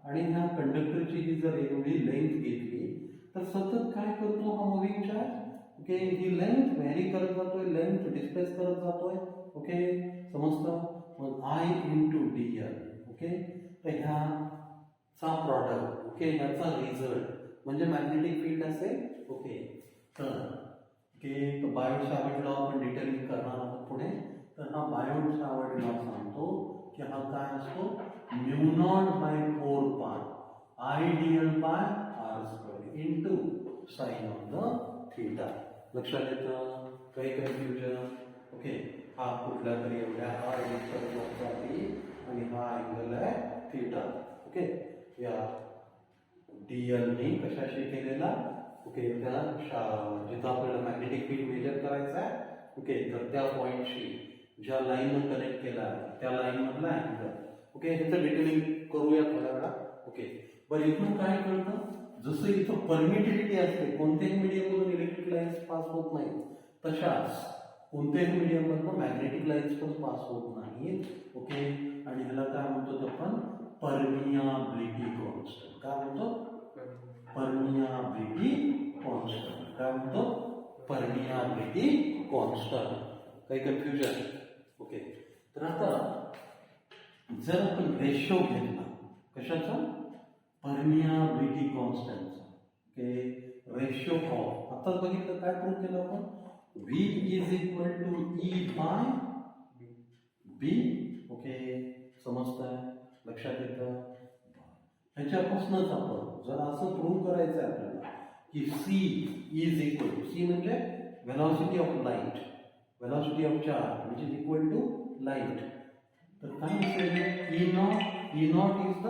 आणि ह्या कंडक्टरची ही जर एवढी लेंथ घेतली तर सतत काय करतो हा मुव्हिंग चार्ज. ओके ही लेंथ व्हॅरी करत जातोय लेंथ डिस्प्लेस करत जातोय. ओके समजतं. मग आय इंटू डीएल. ओके तर ह्याचा प्रॉडक्ट. ओके ह्याचा रिझल्ट म्हणजे मॅग्नेटिक फील्ड असेल. ओके तर की बायोट सावर्ट लॉ आपण डिटेलिंग करणार आहोत पुढे. तर हा बायोट सावर्ट लॉ सांगतो की हा काय असतो μ0/4π IDL by r² into sine of the theta. लक्षात येतं काही कन्फ्युजन. ओके हा कुठल्या तरी एवढ्या r वेक्टरसाठी आणि हा अँगल आहे थीटा. ओके या डीएल ने कशाशी केलेला. ओके त्या जिथं आपल्याला मॅग्नेटिक फील्ड मेजर करायचा आहे. ओके तर त्या पॉइंटशी ज्या लाईननं कनेक्ट केला आहे त्या लाईन मधला अँगल. ओके ह्याचं डिटेलिंग करूया थोड्या वेळा. ओके बरं इथून काय कळतं जसं इथं परमिटिव्हिटी असते, कोणत्याही मीडियममधून इलेक्ट्रिक लाईन्स पास होत नाही, तशाच कोणत्याही मीडियममधून मॅग्नेटिक लाईन्स पण पास होत नाहीत. ओके, आणि ह्याला काय म्हणतो आपण? Permeability constant. काय म्हणतो? Permeability constant. काय म्हणतो? Permeability constant. काही कन्फ्युजन? ओके, तर आता जर आपण रेशो घेतला कशाचा? परमियाबिलिटी कॉन्स्टंटचा. ओके, रेशो ऑफ, आता बघितलं काय प्रूव्ह केलं आपण? V is equal to E by B. Okay, समजतंय? लक्षात येतं? ह्याच्यापासूनच आपण जर असं प्रूव्ह करायचं आहे आपल्याला की C is equal to, C म्हणजे velocity of light, velocity of charge which is equal to light. तर काय असेल? E naught is the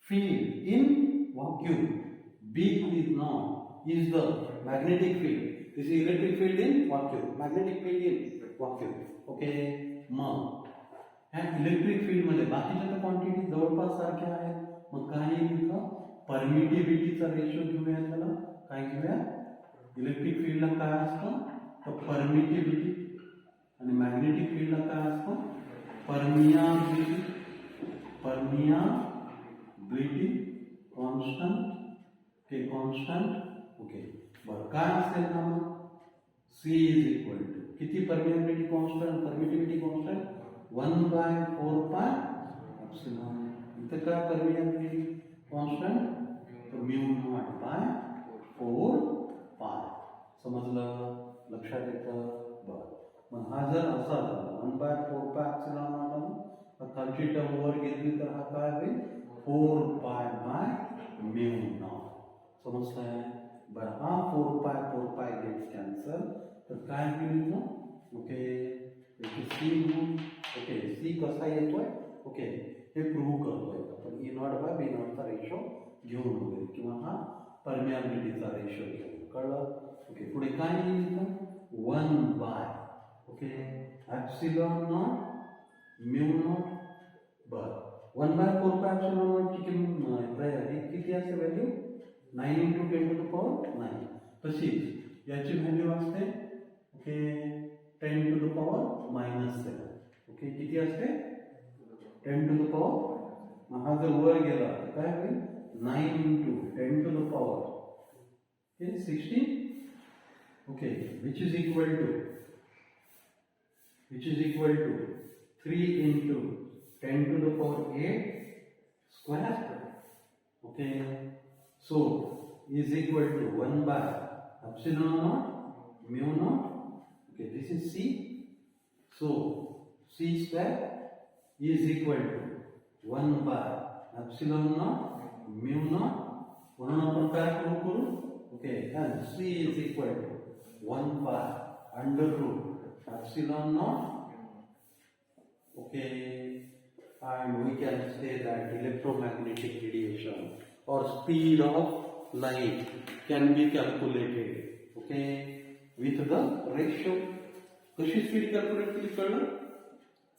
field in vacuum. B is the magnetic field. This is electric field in vacuum. Magnetic field in vacuum. Okay. मग ह्या electric field मध्ये बाकीच्या तर quantity जवळपास सारख्या आहेत. मग काय इथं परमिटिव्हिटीचा रेशो घेऊया. त्याला काय घेऊया? इलेक्ट्रिक फील्डला काय असतं? तर परमिटिव्हिटी, आणि मॅग्नेटिक फील्डला काय असतं? Permeability. Permeability constant. Okay, constant. Okay, बरं काय असेल ना मग? C इज इक्वल टू किती? Permeability constant, permittivity constant 1/4 pi epsilon. इथं काय परमियाबिलिटी कॉन्स्टंट? तर म्यू नॉट बाय 4 पाय. समजलं? लक्षात येतं? बरं, मग हा जर असा झाला 1/4 पाय एप्सिलॉन नॉट आला, खालची टर्म वर घेतली तर हा काय होईल? 4 पाय बाय म्यू नॉट. समजतंय? बरं, हा 4 पाय गेट्स कॅन्सल, तर काय होईल इथं? ओके, C म्हणून. ओके, C कसा येतोय? ओके, हे प्रूव्ह करतोय आपण E नॉट बाय B नॉटचा रेशो घेऊन वगैरे, किंवा हा परमियाबिलिटीचा रेशो घेऊन. कळलं? ओके, पुढे काय येईल इथं? 1 by okay epsilon naught mu naught. बरं, 1/4 पाय एप्सिलॉन नॉटची किती असते व्हॅल्यू? 9 × 10⁻⁹. तशीच याची व्हॅल्यू असते ओके 10⁻⁻⁷. ओके, किती असते? 10⁻. मग हा जर वर गेला तर काय होईल? 9 × 10⁻16. Okay, which is equal to 3 × 10⁸ square. Okay, so is equal to 1/epsilon naught mu naught. Okay, this is C. So C square is equal to 1/epsilon naught mu naught. म्हणून आपण काय करू? Okay, and C is equal to 1/√epsilon naught. Okay, and we can say that electromagnetic radiation or speed of light can be calculated. Okay, with the ratio. कशी speed calculate केली कळलं?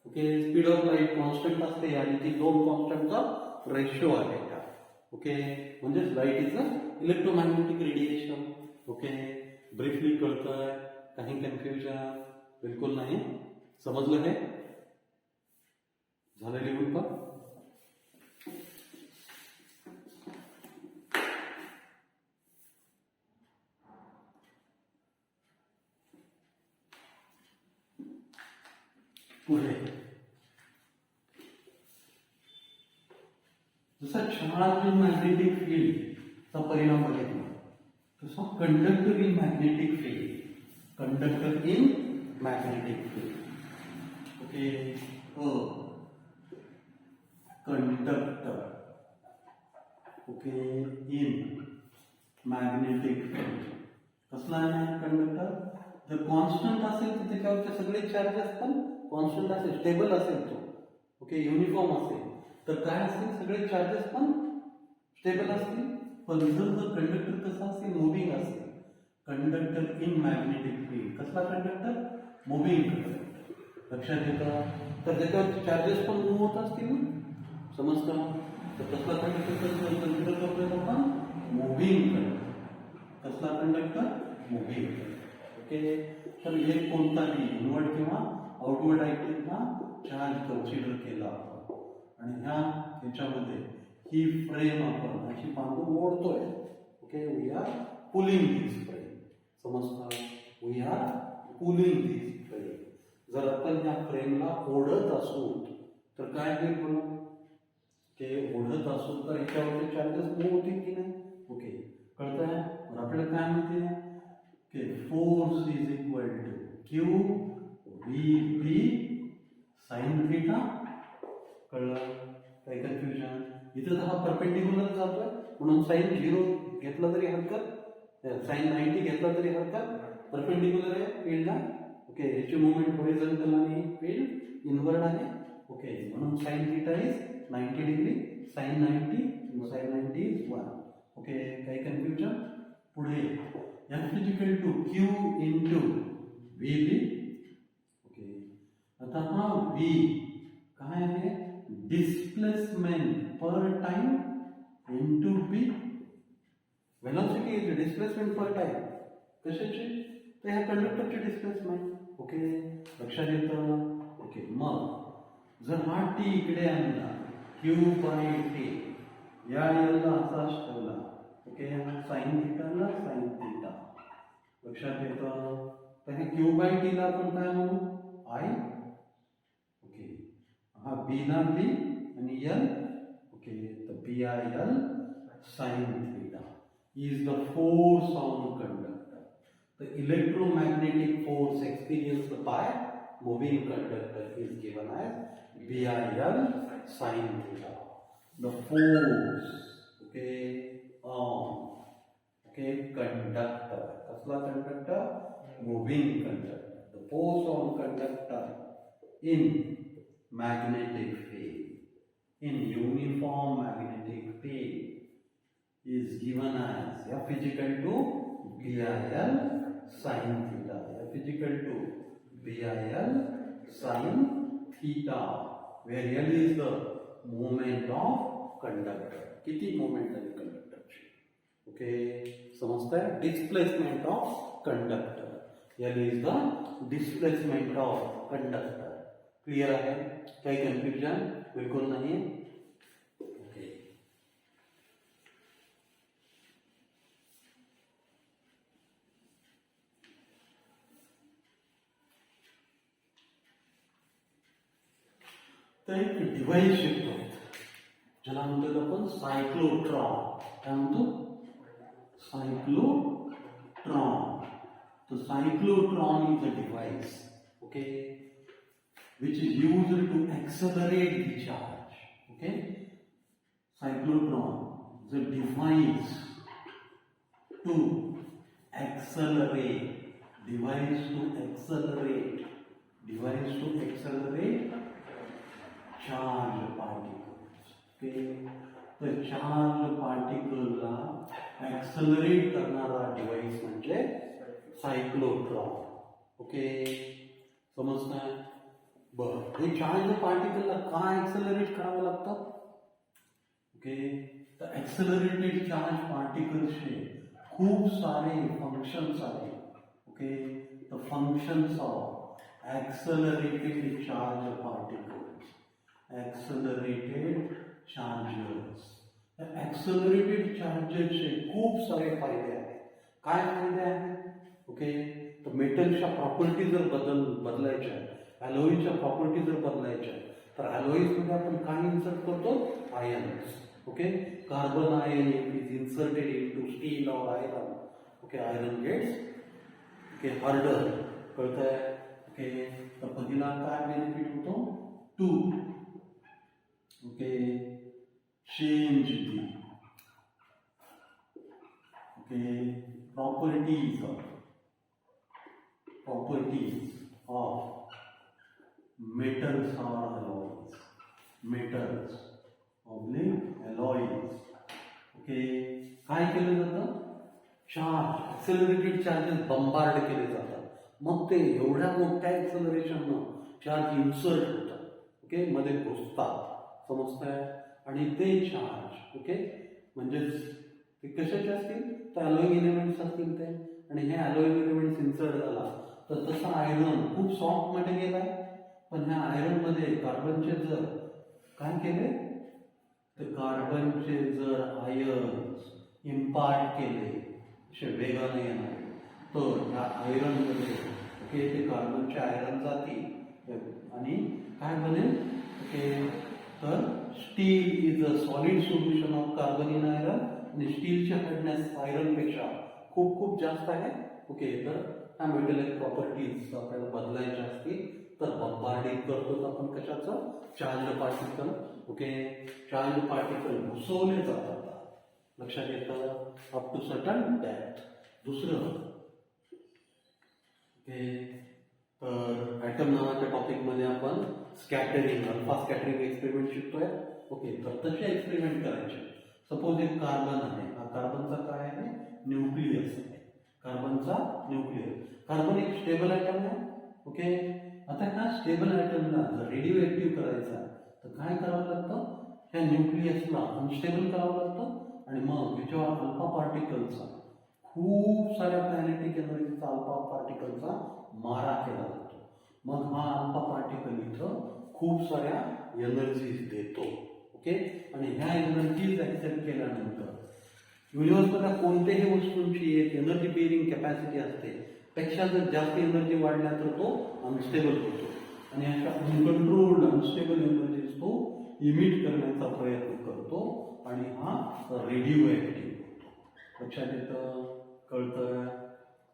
Okay, speed of light constant असते आणि ती दोन कॉन्स्टंटचा ratio आहे का. Okay, म्हणजे light is a electromagnetic radiation. Okay, briefly कळतंय? काही कन्फ्युजन? बिलकुल नाही. समजलं हे? झालं लिहून का? पुढे जसा चार्ज इन मॅग्नेटिक फील्डचा परिणाम बघितला तसा conductor in magnetic field. Conductor in magnetic field. Okay, conductor okay in magnetic field. कसला आहे कंडक्टर? जर कॉन्स्टंट असेल तर त्याच्यावरचे सगळे चार्जेस पण कॉन्स्टंट असेल, स्टेबल असेल तो. ओके, युनिफॉर्म असेल तर काय असेल? सगळे चार्जेस पण स्टेबल असतील. पण जर कंडक्टर कसा असेल? मुव्हिंग असेल. Conductor in magnetic field. कसला कंडक्टर? Moving conductor. लक्षात येतं? तर त्याच्यावर चार्जेस पण मूव्ह होत असतील. समजतं? तर कसला कंडक्टर कन्सिडर करतोय आपण? Moving conductor. कसला कंडक्टर? Moving conductor. ओके. तर एक कोणताही इनवर्ड किंवा आउटवर्ड ऍक्टिव्हला चार्ज कन्सिडर केला आपण आणि ह्याच्यामध्ये ही फ्रेम आपण अशी बांधून ओढतोय. Okay. We are pulling this frame. समजतं? We are pulling this frame. जर आपण ह्या फ्रेमला ओढत असू तर काय होईल बघा? ते ओढत असू तर ह्याच्यावरचे चार्जेस मूव्ह होतील की नाही? ओके. कळतंय? आपल्याला काय माहिती की force is equal to Q V P sine theta. कळलं? काही कन्फ्युजन? इथे तर हा परपेंडिक्युलर जातोय म्हणून साइन 0 घेतला तरी हरकत, साइन 90 घेतला तरी हरकत. परपेंडिक्युलर आहे फील्डला. ओके. याची मुवमेंट हॉरिझॉन्टल आणि फील्ड इनवर्ड आहे. ओके. म्हणून sine theta is 90 degree. Sine 90 is 1. Okay. काही कन्फ्युजन? पुढे F equal to Q into VB. Okay. आता हा V काय आहे? Displacement per time into B. Velocity is displacement per time. कशाची? तर ह्या कंडक्टरची डिस्प्लेसमेंट. ओके. लक्षात येतं? ओके. मग जर हा T इकडे आणला Q बाय T या याला असाच ठेवला. ओके. साइन थिटाला साइन थिटा. लक्षात येतं? तर हे Q बाय T ला आपण काय म्हणू? I. ओके. हा B ला B आणि L. ओके. तर BIL sine theta is the force on conductor. The electromagnetic force experienced by moving conductor is given as BIL sin theta. The force, okay, on, okay, conductor. Kasla conductor? Moving conductor. The force on conductor in magnetic field, in uniform magnetic field, is given as F is equal to BIL sin theta. F is equal to BIL sin theta, where L is the moment of conductor. किती moment आहे कंडक्टरची? Okay. समजतंय? Displacement of conductor. L is the displacement of conductor. Clear आहे? काही confusion? बिलकुल नाही. तर एक डिव्हाइस शिकतो ज्याला म्हणतो आपण सायक्लोट्रॉन. काय म्हणतो? सायक्लोट्रॉन. तर cyclotron is a device, okay, which is used to accelerate the charge. Okay. Cyclotron is a device to accelerate. Device to accelerate charge particles. Okay. The charge particle ला accelerate करणारा device म्हणजे cyclotron. Okay. समजतंय? बरं. हे charge पार्टिकलला काय accelerate करावं लागतं? Okay. तर ऍक्सेलरेटेड चार्ज पार्टिकल्सचे खूप सारे फंक्शन्स आहेत. Okay. The functions of accelerated charge particles. Accelerated charges. Accelerated चार्जेसचे खूप सारे फायदे आहेत. काय फायदे आहेत? ओके. तर मेटलच्या प्रॉपर्टी जर बदलायच्या, अलोईच्या प्रॉपर्टी जर बदलायच्या, तर अलोईजमध्ये आपण काय इन्सर्ट करतो? Ions. Okay. Carbon ion is inserted into steel और iron. Okay. Iron gets okay harder. कळतंय? ओके. तर पहिला काय बेनिफिट होतो? To okay change the okay properties of metals or alloys. Metals oblique alloys. ओके. काय केलं जातं? चार्ज, ऍक्सेलरेटेड चार्जेस बंबार्ड केले जातात. मग ते एवढ्या मोठ्या ऍक्सेलरेशननं चार्ज इन्सर्ट होतात. ओके. मध्ये घुसतात. समजतंय? आणि ते चार्ज. ओके, म्हणजेच ते कशाचे असतील तर अलोईंग एलिमेंट्स असतील ते, आणि हे अलोईंग एलिमेंट्स इन्सर्ट झाला तर तसं आयर्न खूप सॉफ्ट मटेरियल आहे, पण ह्या आयर्न मध्ये कार्बनचे जर काय केले तर कार्बनचे जर आयर्न्स इम्पार्ट केले असे वेगाने येणार तर ह्या आयर्न मध्ये ओके ते कार्बनचे आयर्न जातील आणि काय बनेल. ओके, तर steel is a solid solution of carbon in iron, आणि स्टीलची हार्डनेस आयरन पेक्षा खूप खूप जास्त आहे. ओके, तर ह्या मेटलिक प्रॉपर्टीज आपल्याला बदलायच्या असतील तर बंबार्डिंग करतो आपण कशाचं, charge particle. Okay, charge particle घुसवले जातात, लक्षात येतं, अप टू सर्टन डेप्थ. दुसरं ओके, तर ॲटम नावाच्या टॉपिकमध्ये आपण स्कॅटरिंग, अल्फा स्कॅटरिंग एक्सपेरिमेंट शिकतोय. ओके, तर तसे एक्सपेरिमेंट करायचे. सपोज एक कार्बन आहे, हा कार्बनचा काय आहे, न्यूक्लियस आहे, कार्बनचा न्यूक्लियस. कार्बन एक स्टेबल ॲटम आहे. ओके, आता ह्या स्टेबल ॲटमला जर रेडिओ ऍक्टिव्ह करायचा तर काय करावं लागतं, ह्या न्यूक्लियसला अनस्टेबल करावं लागतं, आणि मग याच्यावर अल्फा पार्टिकलचा, खूप साऱ्या कायनेटिक एनर्जीचा अल्फा पार्टिकलचा मारा केला जातो. मग हा अल्फा पार्टिकल इथं खूप साऱ्या एनर्जीज देतो. ओके, आणि ह्या एनर्जीज ऍक्सेप्ट केल्यानंतर युनिव्हर्समधल्या कोणत्याही वस्तूंची एक एनर्जी बेअरिंग कॅपॅसिटी असते, पेक्षा जर जास्त एनर्जी वाढल्या तर तो अनस्टेबल होतो, आणि अशा अनकंट्रोल्ड अनस्टेबल एनर्जीज तो इमिट करण्याचा प्रयत्न करतो, आणि हा रेडिओ ऍक्टिव्ह होतो. लक्षात येतं, कळतं.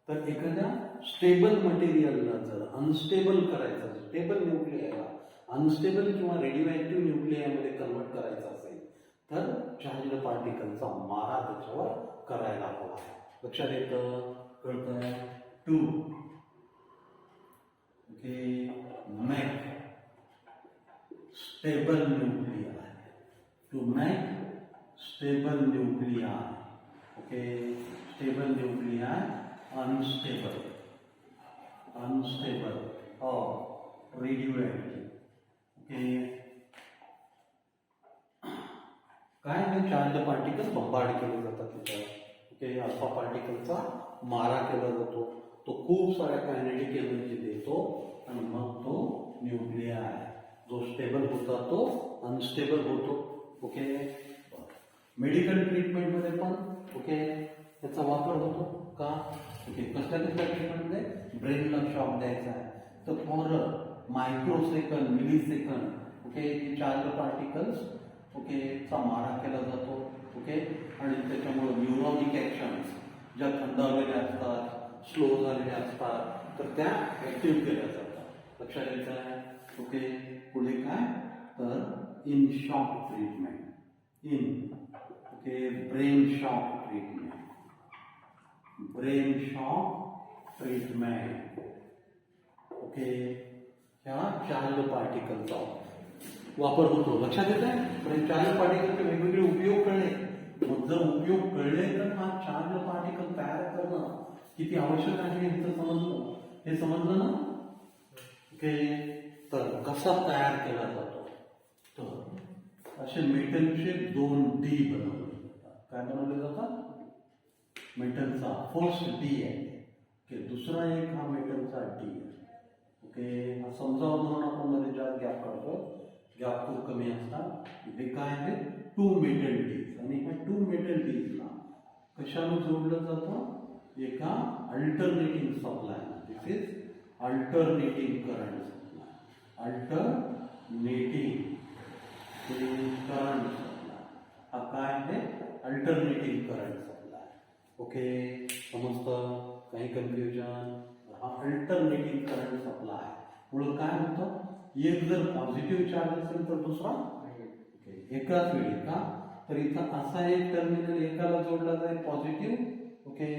तर एखाद्या स्टेबल मटेरियलला जर अनस्टेबल करायचं, स्टेबल न्यूक्लियाला अनस्टेबल किंवा रेडिओ ऍक्टिव्ह न्यूक्लियामध्ये कन्वर्ट करायचं असेल तर चार्ज पार्टिकलचा मारा त्याच्यावर करायला हवा. लक्षात येतं, कळतं. 2 okay, make stable nuclei, to make stable nuclei. Okay, stable nuclei unstable, unstable और रेडिओ ऍक्टिव्ह. ओके, काय हे चार्ज पार्टिकल बंबार्ड केले जातात तिथे. ओके, अल्फा पार्टिकलचा मारा केला जातो, तो खूप साऱ्या कायनेटिक एनर्जी देतो, आणि मग तो न्यूक्लिया आहे जो स्टेबल होता तो अनस्टेबल होतो. ओके, मेडिकल ट्रीटमेंटमध्ये पण ओके त्याचा वापर होतो का. ओके, कसल्या कसल्या ट्रीटमेंटमध्ये ब्रेनला शॉक द्यायचा आहे तर for microsecond, millisecond okay charge particles okay चा मारा केला जातो. ओके, आणि त्याच्यामुळे न्यूरॉनिक ॲक्शन्स ज्या थंडावलेल्या असतात, स्लो झालेल्या असतात, तर त्या ऍक्टिव्ह केल्या जातात. लक्षात यायचं आहे. ओके, पुढे काय तर in shock treatment, in okay brain shock treatment, brain shock treatment. Okay, ह्या चार्ज पार्टिकलचा वापर होतो. लक्षात येत आहे. पण चार्ज पार्टिकलचे वेगवेगळे उपयोग कळले. मग जर उपयोग कळले तर हा चार्ज पार्टिकल तयार करणं किती आवश्यक आहे हे समजलं. हे समजलं ना. ओके, तर कसा तयार केला जातो तर असे मेटलचे 2 डी बनवले जातात. काय बनवले जातात. मेटलचा फर्स्ट डी आहे की दुसरा एक हा मेटलचा डी आहे. ओके, हा समजावं म्हणून आपण मध्ये जास्त गॅप काढतो. गॅप खूप कमी असतात. हे काय आहे 2 मेटल डीज, आणि ह्या 2 मेटल डीजला कशाने जोडलं जातं. एका alternating supply. This is alternating current supply, alternating current supply. हा काय आहे अल्टरनेटिंग करंट सप्लाय. ओके, समजतं. काही कन्फ्युजन. हा अल्टरनेटिंग करंट सप्लाय मुळे काय होतं. एक जर पॉझिटिव्ह चार्ज असेल तर दुसरा एकाच वेळी का तर इथं असा एक टर्मिनल एकाला जोडला जाईल पॉझिटिव्ह. ओके,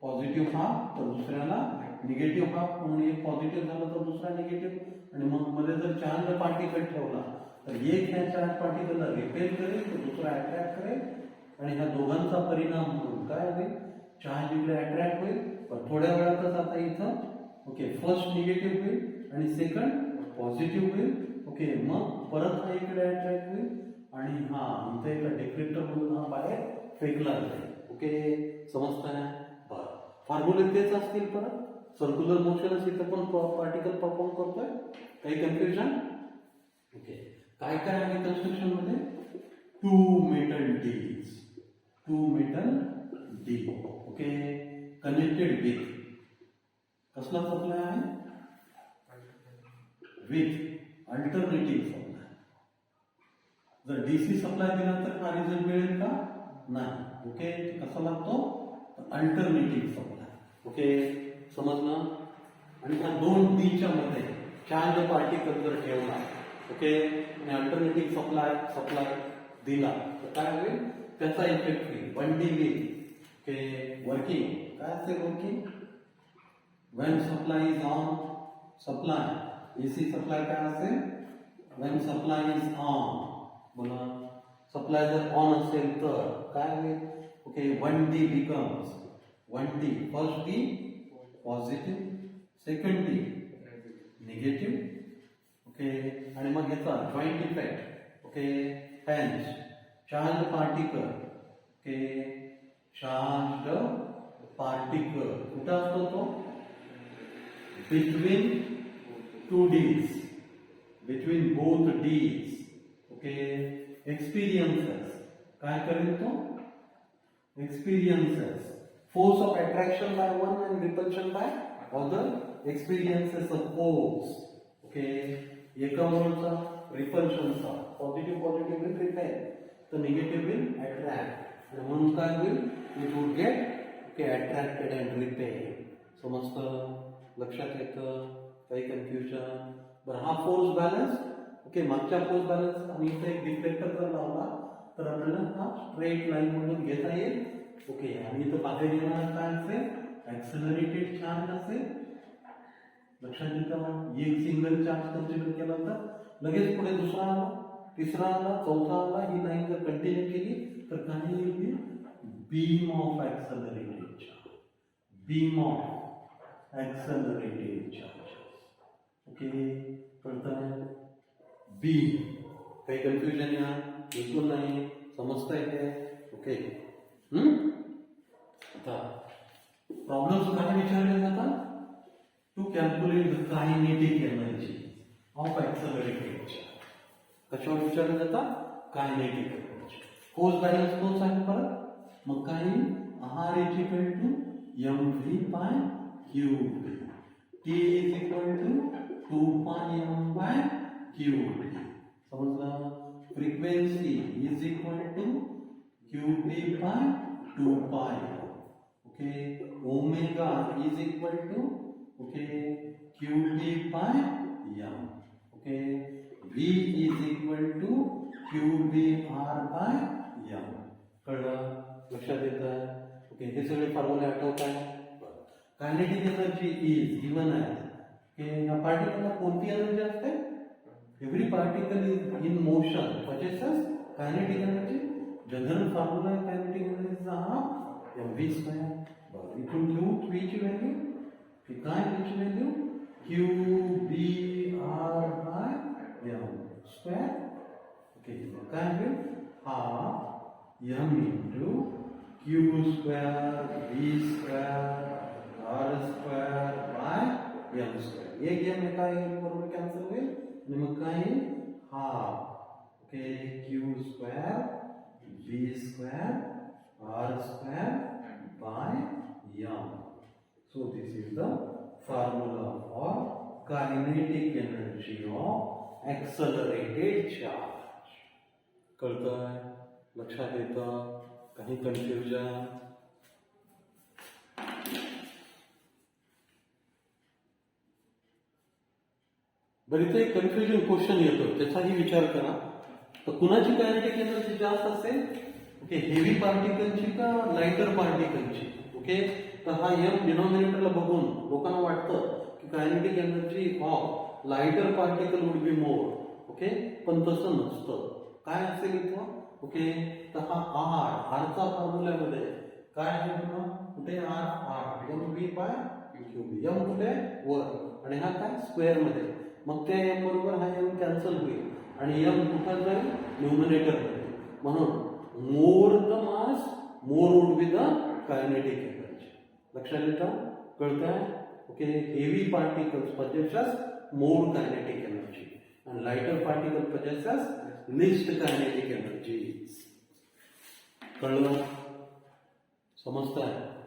पॉझिटिव्ह हा तर दुसऱ्याला निगेटिव्ह हा, म्हणून एक पॉझिटिव्ह झाला तर दुसरा निगेटिव्ह. आणि मग मध्ये जर चार्ज पार्टिकल ठेवला तर एक ह्या चार्ज पार्टिकलला रिपेल करेल तर दुसरा अट्रॅक्ट करेल, आणि ह्या दोघांचा परिणाम म्हणून काय होईल चार्ज इकडे अट्रॅक्ट होईल. पण थोड्या वेळातच आता इथं ओके फर्स्ट निगेटिव्ह होईल आणि सेकंड पॉझिटिव्ह होईल. ओके, मग परत हा इकडे अट्रॅक्ट होईल आणि हा डिफ्लेक्टर मधून हा बाहेर फेकला जाईल. ओके, समजताय? बरं, फॉर्म्युले तेच असतील परत. सर्क्युलर मोशनच इथं पण पार्टिकल परफॉर्म करतोय. काही कन्फ्युजन? ओके, काय काय आहे कन्स्ट्रक्शन मध्ये? Two metal D. Okay, connected with कसला सप्लाय आहे? With alternative supply. जर डीसी सप्लाय दिला तर हा रिझल्ट मिळेल का? नाही. ओके, कसा लागतो? Alternative supply. ओके, समजलं? आणि ह्या दोन डीच्या मध्ये चार्ज पार्टिकल जर ठेवला, ओके, आणि अल्टरनेटिव्ह सप्लाय दिला तर काय होईल? त्याचा इफेक्ट होईल. 1D होईल. ओके, वर्किंग काय असेल? Working when supply is on, supply AC supply काय असेल? when supply is on, बोला सप्लाय जर ऑन असेल तर काय होईल? Okay, 1D becomes 1D. First D positive, second D negative. Okay, आणि मग याचा joint effect. Okay, hence charge particle. Okay, charge particle कुठं असतो तो? between two D's, between both D's. Okay, experiences काय करेल तो? Experiences force of attraction by one and repulsion by other. Experiences of force. Okay, एकावरचा रिपल्शनचा positive will repel, तर negative will attract, आणि म्हणून काय होईल? It would get okay attracted and repel. समजतं? लक्षात येतं? काही कन्फ्युजन? बरं, हा फोर्स बॅलन्स. ओके, मागच्या फोर्स बॅलन्स आणि इथे एक डिफ्लेक्टर जर लावला तर आपल्याला हा स्ट्रेट लाईन मधून घेता येईल. ओके, आणि इथं बाहेर येणार काय असेल? ऍक्सेलरेटेड चार्ज असेल. लक्षात येतं? एक सिंगल चार्ज कन्सिडर केला तर लगेच पुढे दुसरा आला, तिसरा आला, चौथा आला. ही लाईन जर कंटिन्यू केली तर काय येईल? Beam of accelerated charge. Beam of accelerated charges. Okay, कळतंय? बीम. काही कन्फ्युजन या? बिलकुल नाही. समजताय काय? ओके, आता प्रॉब्लेम्स काय विचारले जातात? To calculate the kinetic energy of accelerated charge. कशावर विचारले जातात? Kinetic energy. फोर्स बॅलन्स तोच आहे परत. मग काय? R is equal to mv by QB. T is equal to 2 pi m by QB. समजलं? Frequency is equal to QB by 2 pi. Okay, omega is equal to okay QB by m. Okay, V is equal to QBR by m. कळलं? लक्षात येतं? Okay, हे सगळे फॉर्म्युले आठवत आहे. Kinetic energy is given आहे की या पार्टिकलला कोणती एनर्जी असते? Every particle is in motion possesses kinetic energy. General formula आहे कायनेटिक एनर्जीचा हा mv². बरं, इथून घेऊ व्हीची व्हॅल्यू. काय व्हीची value? QBR by m². Okay, काय होईल? हा m into Q² V² R² by m². एक m एका बरोबर कॅन्सल होईल आणि मग काय? Half. Okay, Q² V² R² by m. So this is the formula for kinetic energy of accelerated charge. कळतंय? लक्षात येतं? काही कन्फ्युजन? बरं, इथे एक कन्फ्युजन क्वेश्चन येतो, त्याचाही विचार करा. तर कुणाची कायनेटिक एनर्जी जास्त असेल? ओके, हेवी पार्टिकलची का लाइटर पार्टिकलची? ओके, तर हा m डिनॉमिनेटरला बघून लोकांना वाटतं की kinetic energy of lighter particle would be more. Okay, पण तसं नसतं. काय असेल इथं? ओके, तर हा r चा फॉर्म्युल्यामध्ये काय आहे बघा? कुठे r mv by qb. m कुठे? वर, आणि हा काय? स्क्वेअर मध्ये. मग त्या m बरोबर हा m कॅन्सल होईल आणि m कुठे जाईल? न्यूमरेटर मध्ये. म्हणून more the mass, more would be the kinetic energy. लक्षात येतं? कळतंय? Okay, heavy particles possesses more kinetic energy and lighter particles possesses least kinetic energy. कळलं? समजतंय?